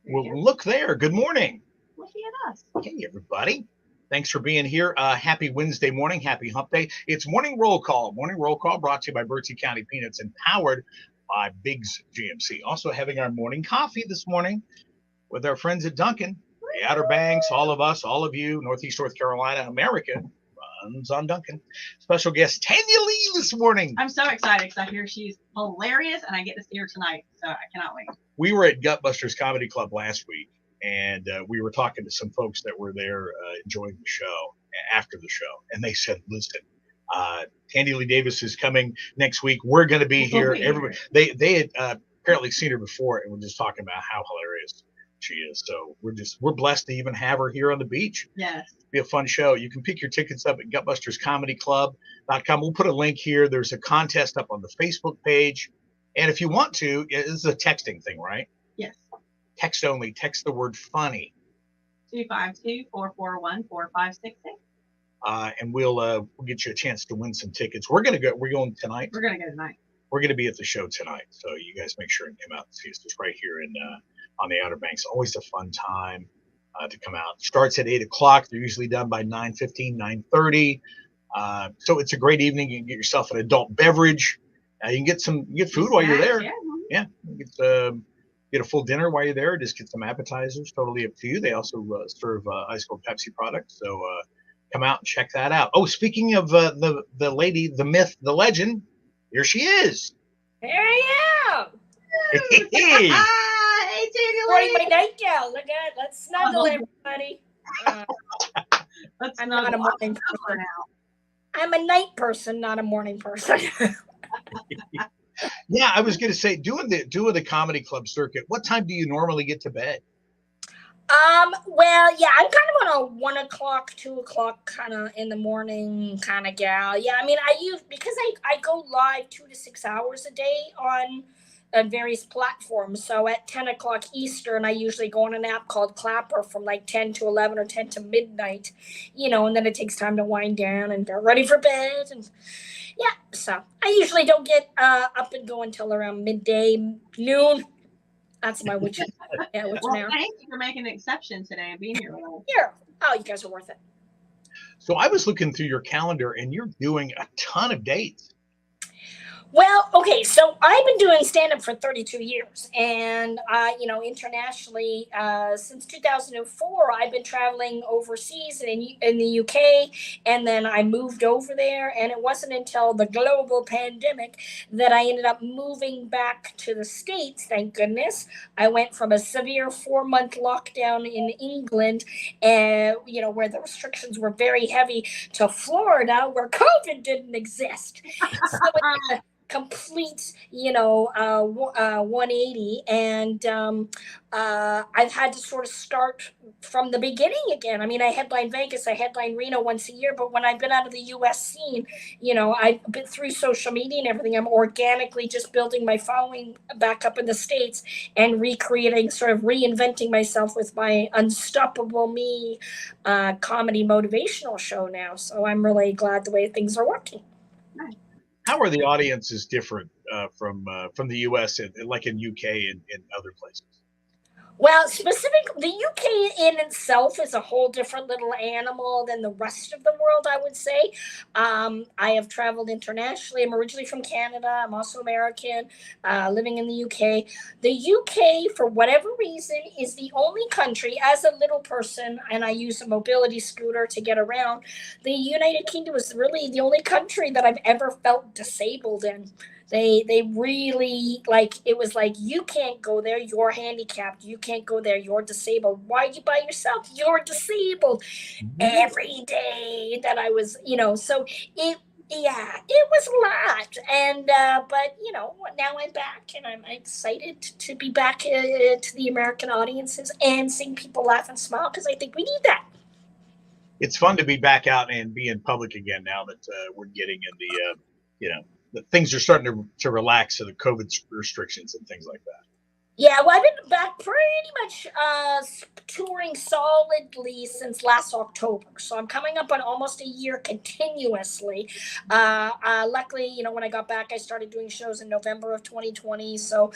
Well, look there. Good morning. Looking at us. Hey, everybody. Thanks for being here. Happy Wednesday morning. Happy hump day. It's Morning Roll Call. Morning Roll Call brought to you by Bertie County Peanuts and powered by Biggs GMC. Also having our morning coffee this morning with our friends at Dunkin. The Outer Banks, all of us, all of you, Northeast North Carolina, America runs on Dunkin. Special guest Tanya Lee this morning. I'm so excited because I hear she's hilarious and I get to see her tonight. So I cannot wait. We were at Gutbusters Comedy Club last week, and we were talking to some folks that were there enjoying the show after the show. And they said, listen, Tandy Lee Davis is coming next week. We're going to be here. Everybody, they had apparently seen her before and were just talking about how hilarious she is. So we're blessed to even have her here on the beach. Yes. Be a fun show. You can pick your tickets up at gutbusterscomedyclub.com. We'll put a link here. There's a contest up on the Facebook page. And if you want to, this is a texting thing, right? Yes. Text only. Text the word funny. 252-441-4566. And we'll get you a chance to win some tickets. We're going tonight. We're going to go tonight. We're going to be at the show tonight. So you guys make sure and come out and see us. It's right here on the Outer Banks. Always a fun time to come out. Starts at 8 o'clock. They're usually done by 9:15, 9:30. So it's a great evening. You can get yourself an adult beverage. You can get food while you're there. Yeah. Get a full dinner while you're there. Just get some appetizers. Totally up to you. They also serve ice cold Pepsi products. So come out and check that out. Oh, speaking of the lady, the myth, the legend, here she is. Here I am. Hey. Hey, Tandy Morning, my night gal. Look at, let's snuggle, everybody. I'm not a morning person now. I'm a night person, not a morning person. Yeah, I was going to say, doing the comedy club circuit, what time do you normally get to bed? Well, yeah, I'm kind of on a 1 o'clock, 2 o'clock kind of in the morning kind of gal. Yeah, I mean, because I go live 2 to 6 hours a day on various platforms. So at 10 o'clock Eastern, I usually go on an app called Clapper from like 10 to 11 or 10 to midnight, and then it takes time to wind down and get ready for bed. And yeah, so I usually don't get up and go until around midday, noon. That's my witch. Yeah, well, thank you for making an exception today and being here with us. Here. Oh, you guys are worth it. So I was looking through your calendar, and you're doing a ton of dates. Well, okay, so I've been doing stand-up for 32 years, and, internationally, since 2004, I've been traveling overseas in the UK, and then I moved over there, and it wasn't until the global pandemic that I ended up moving back to the States, thank goodness. I went from a severe 4-month lockdown in England, and, where the restrictions were very heavy, to Florida, where COVID didn't exist. So it's complete 180, and I've had to sort of start from the beginning again. I mean, I headline Vegas, I headline Reno once a year, but when I've been out of the US scene, I've been through social media and everything, I'm organically just building my following back up in the States and recreating, sort of reinventing myself with my Unstoppable Me comedy motivational show now. So I'm really glad the way things are working. Nice. How are the audiences different from the U.S. and like in UK and other places? Well, specifically, the UK in itself is a whole different little animal than the rest of the world, I would say. I have traveled internationally. I'm originally from Canada. I'm also American, living in the UK. The UK, for whatever reason, is the only country, as a little person, and I use a mobility scooter to get around, the United Kingdom is really the only country that I've ever felt disabled in. They really, it was like, you can't go there, you're handicapped. You can't go there, you're disabled. Why are you by yourself? You're disabled. Mm-hmm. Every day that I was, so it was a lot. And, but, now I'm back and I'm excited to be back to the American audiences and seeing people laugh and smile, because I think we need that. It's fun to be back out and be in public again now that we're getting in the, the things are starting to relax, so the COVID restrictions and things like that. Yeah, well, I've been back pretty much touring solidly since last October. So I'm coming up on almost a year continuously. Luckily, when I got back, I started doing shows in November of 2020. So,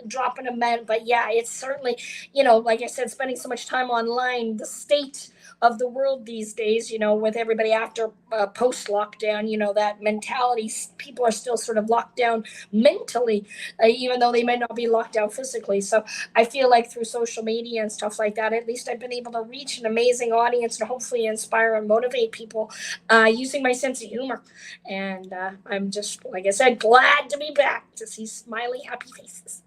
dropping a men. But yeah, it's certainly, like I said, spending so much time online, the state of the world these days, with everybody after post lockdown, that mentality, people are still sort of locked down mentally, even though they may not be locked down physically. So I feel like through social media and stuff like that, at least I've been able to reach an amazing audience and hopefully inspire and motivate people using my sense of humor. And I'm just, like I said, glad to be back to see smiley, happy faces.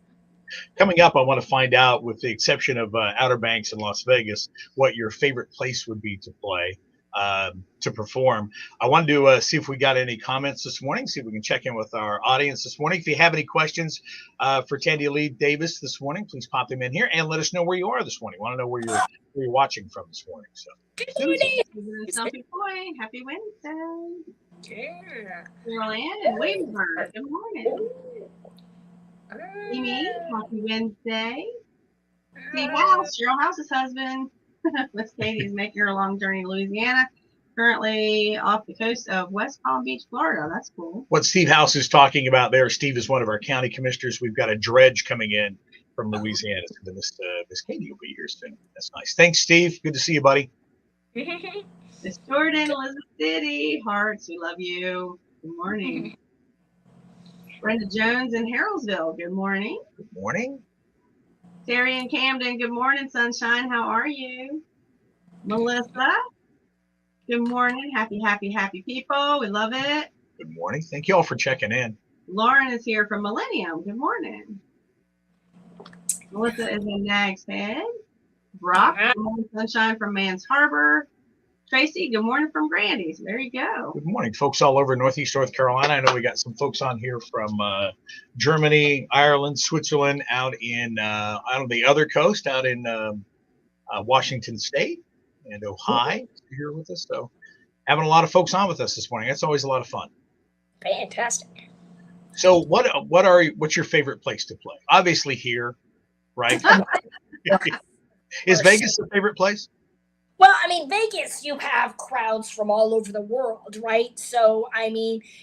Coming up, I want to find out, with the exception of Outer Banks and Las Vegas, what your favorite place would be to play, to perform. I wanted to see if we got any comments this morning, see if we can check in with our audience this morning. If you have any questions for Tandy Lee Davis this morning, please pop them in here and let us know where you are this morning. Want to know where you're watching from this morning. So, good morning. Stumpy Boy, happy Wednesday. Yeah. Carol Ann and Williamsburg, good morning. Amy, happy Wednesday. Steve House, Cheryl House's husband. Miss Katie's making her long journey to Louisiana. Currently off the coast of West Palm Beach, Florida. That's cool. What Steve House is talking about there, Steve is one of our county commissioners. We've got a dredge coming in from Louisiana. So Miss Katie will be here soon. That's nice. Thanks, Steve. Good to see you, buddy. Miss Jordan, Elizabeth City, Hearts, we love you. Good morning. Brenda Jones in Harrellsville, good morning. Good morning. Terry in Camden, good morning, sunshine. How are you? Melissa, good morning. Happy people. We love it. Good morning. Thank you all for checking in. Lauren is here from Millennium. Good morning. Melissa is in Nag's Head. Brock, good morning, sunshine from Man's Harbor. Tracy, good morning from Grandy's. There you go. Good morning, folks all over Northeast North Carolina. I know we got some folks on here from Germany, Ireland, Switzerland, out on the other coast, out in Washington State and Ohio, here with us. So having a lot of folks on with us this morning. That's always a lot of fun. Fantastic. So what's your favorite place to play? Obviously here, right? Is Vegas your favorite place? Well, Vegas, you have crowds from all over the world, right? So,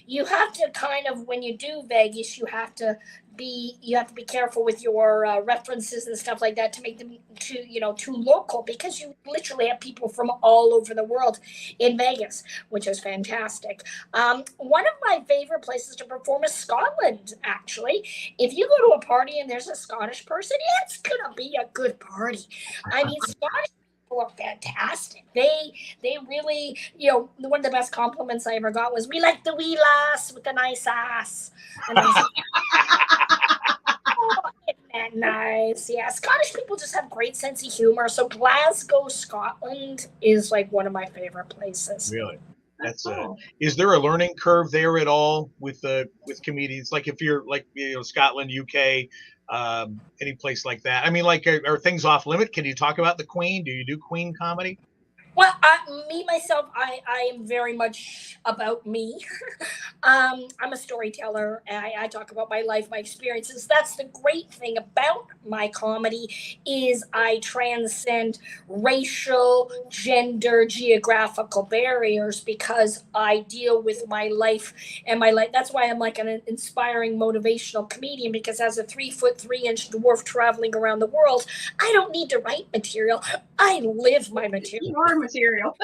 you have to kind of, when you do Vegas, you have to be careful with your references and stuff like that to make them too local, because you literally have people from all over the world in Vegas, which is fantastic. One of my favorite places to perform is Scotland, actually. If you go to a party and there's a Scottish person, it's gonna be a good party. Scottish are fantastic. They really, one of the best compliments I ever got was, "We like the wee lass with the nice ass." And I was like, "Oh, isn't that nice?" Yeah, Scottish people just have great sense of humor. So Glasgow, Scotland is like one of my favorite places. Really? That's cool. Is there a learning curve there at all with with comedians? Like if you're like Scotland, UK, any place like that? Are things off limit? Can you talk about the Queen? Do you do Queen comedy? Well, myself, I am very much about me. I'm a storyteller. I talk about my life, my experiences. That's the great thing about my comedy is I transcend racial, gender, geographical barriers because I deal with my life and my life. That's why I'm like an inspiring, motivational comedian, because as a 3'3" dwarf traveling around the world, I don't need to write material. I live my material. You are material.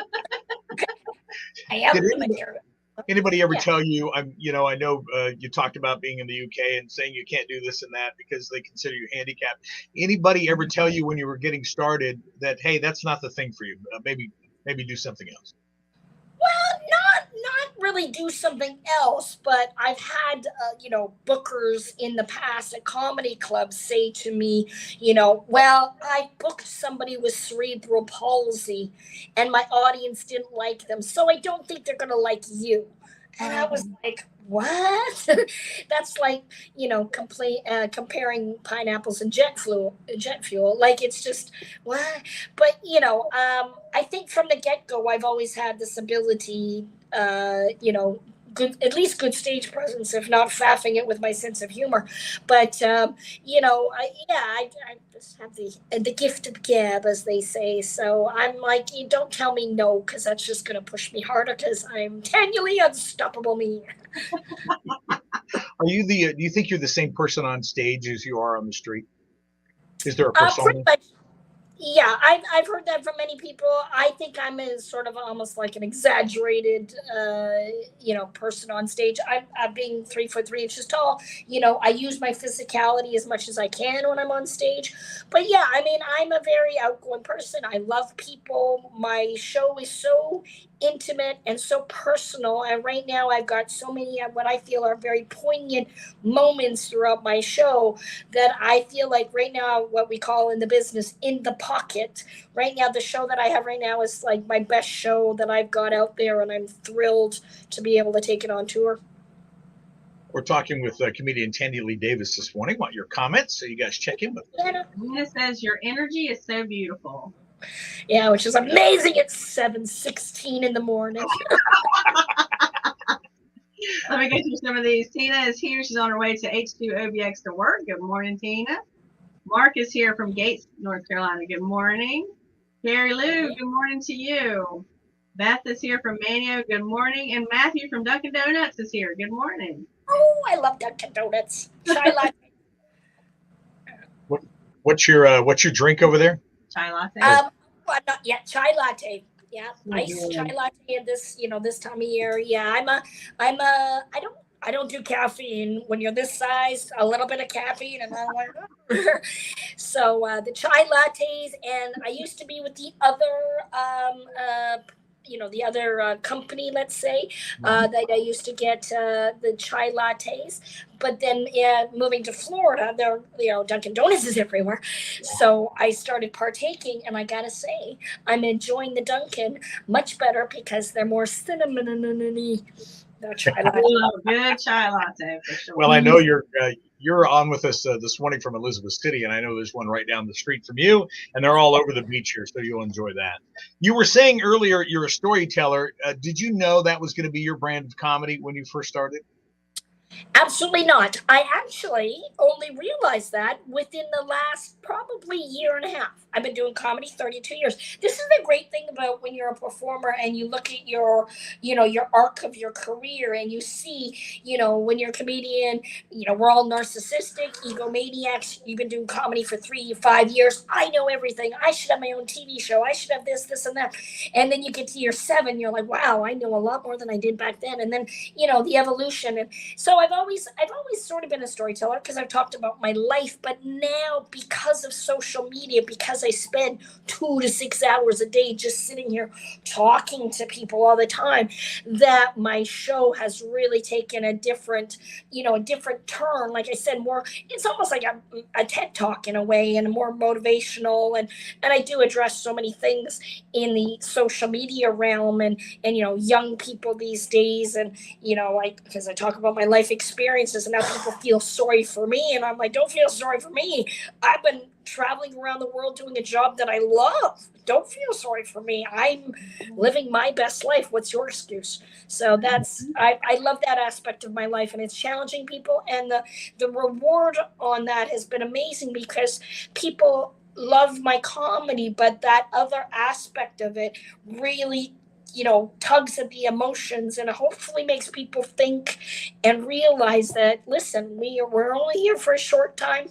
I am the material. Anybody ever tell you, I know you talked about being in the UK and saying you can't do this and that because they consider you handicapped. Anybody ever tell you when you were getting started that, hey, that's not the thing for you? Maybe do something else. Well, not really do something else, but I've had bookers in the past at comedy clubs say to me, well, I booked somebody with cerebral palsy and my audience didn't like them, so I don't think they're gonna like you. And I was like, what? That's like, comparing pineapples and jet fuel. Like, it's just, what? But, I think from the get-go, I've always had this ability, good, at least good stage presence, if not faffing it with my sense of humor. But I just have the gift of gab, as they say. So I'm like, you don't tell me no, because that's just going to push me harder. Because I'm Tangely unstoppable me. Are you do you think you're the same person on stage as you are on the street? Is there a persona? Pretty much. Yeah, I've heard that from many people. I think I'm a sort of almost like an exaggerated, person on stage. I'm being 3 foot 3 inches tall. I use my physicality as much as I can when I'm on stage. But yeah, I mean, I'm a very outgoing person. I love people. My show is so intimate and so personal. And right now, I've got so many what I feel are very poignant moments throughout my show that I feel like right now, what we call in the business in the pocket. Right now, the show that I have right now is like my best show that I've got out there, and I'm thrilled to be able to take it on tour. We're talking with comedian Tandy Lee Davis this morning. Want your comments? So you guys check in with us. Nina says your energy is so beautiful. Yeah, which is amazing at 7:16 in the morning. Let me go through some of these. Tina is here. She's on her way to H2OBX to work. Good morning, Tina. Mark is here from Gates, North Carolina. Good morning. Gary Lou, good morning to you. Beth is here from Manio. Good morning. And Matthew from Dunkin' Donuts is here. Good morning. Oh, I love Dunkin' Donuts. Chai latte. What's your drink over there? Chai latte. Well, not yet. Chai latte. Yeah, iced chai latte at this time of year. Yeah, I don't do caffeine. When you're this size, a little bit of caffeine, and I'm like, so the chai lattes, and I used to be with the other company, let's say, that I used to get the chai lattes. But then moving to Florida, Dunkin' Donuts is everywhere. So I started partaking, and I gotta say, I'm enjoying the Dunkin' much better because they're more cinnamon-y. Chai latte. Good chai latte for sure. Well, I know you're on with us this morning from Elizabeth City, and I know there's one right down the street from you, and they're all over the beach here, so you'll enjoy that. You were saying earlier you're a storyteller. Did you know that was going to be your brand of comedy when you first started? Absolutely not. I actually only realized that within the last probably year and a half. I've been doing comedy 32 years. This is the great thing about when you're a performer and you look at your arc of your career, and you see, when you're a comedian, we're all narcissistic, egomaniacs. You've been doing comedy for 5 years. I know everything. I should have my own TV show. I should have this, and that. And then you get to year 7, you're like, wow, I know a lot more than I did back then. And then, the evolution. And so I've always sort of been a storyteller because I've talked about my life, but now because of social media, because I spend 2 to 6 hours a day just sitting here talking to people all the time, that my show has really taken a different turn. Like I said, more, it's almost like a TED Talk in a way, and more motivational, and I do address so many things in the social media realm, and young people these days, and because I talk about my life experiences, and now people feel sorry for me, and I'm like, don't feel sorry for me. I've been traveling around the world doing a job that I love. Don't feel sorry for me. I'm living my best life. What's your excuse? So I love that aspect of my life, and it's challenging people, and the reward on that has been amazing because people love my comedy, but that other aspect of it really tugs at the emotions, and hopefully makes people think and realize that, listen, we're only here for a short time,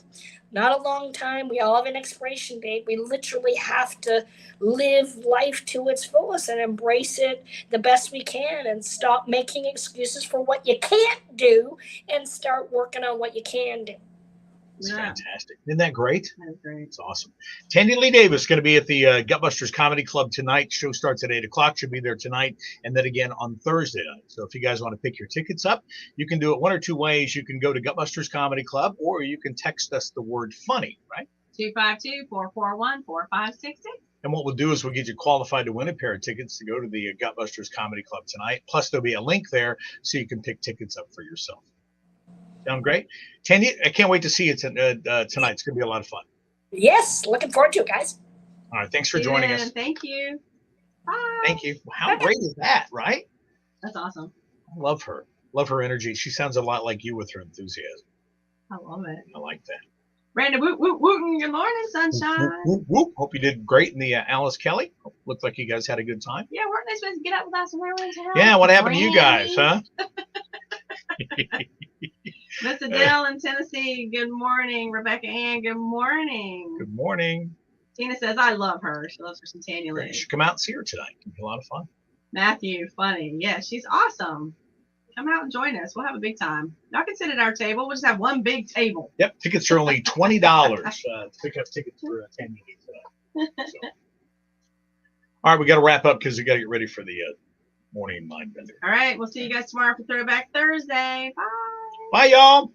not a long time. We all have an expiration date. We literally have to live life to its fullest and embrace it the best we can, and stop making excuses for what you can't do and start working on what you can do. It's fantastic. Isn't that great? That's great. It's awesome. Tandy Lee Davis is going to be at the Gutbusters Comedy Club tonight. Show starts at 8 o'clock. She'll be there tonight, and then again on Thursday night. So if you guys want to pick your tickets up, you can do it one or two ways. You can go to Gutbusters Comedy Club, or you can text us the word funny, right? 252-441-4566. And what we'll do is we'll get you qualified to win a pair of tickets to go to the Gutbusters Comedy Club tonight. Plus, there'll be a link there so you can pick tickets up for yourself. Sound great? Tandy, I can't wait to see you tonight. It's going to be a lot of fun. Yes, looking forward to it, guys. All right, thanks for joining us. Thank you. Bye. Thank you. How great is that, right? That's awesome. I love her. Love her energy. She sounds a lot like you with her enthusiasm. I love it. I like that. Brandon, woot, woot, woot. Good morning, sunshine. Whoop, whoop, whoop. Hope you did great in the Alice Kelly. Looked like you guys had a good time. Yeah, weren't they supposed to get up with us and wear winter? Yeah, what happened to you guys, huh? Miss Adele in Tennessee, good morning. Rebecca Ann, good morning. Good morning. Tina says, I love her. She loves her Centennial. You should come out and see her tonight. It'll be a lot of fun. Matthew, funny. Yeah, she's awesome. Come out and join us. We'll have a big time. Y'all can sit at our table. We'll just have one big table. Yep, tickets are only $20 to pick up tickets for attending. So. All right, we got to wrap up because we got to get ready for the morning mind bender. All right, we'll see you guys tomorrow for Throwback Thursday. Bye. Bye, y'all.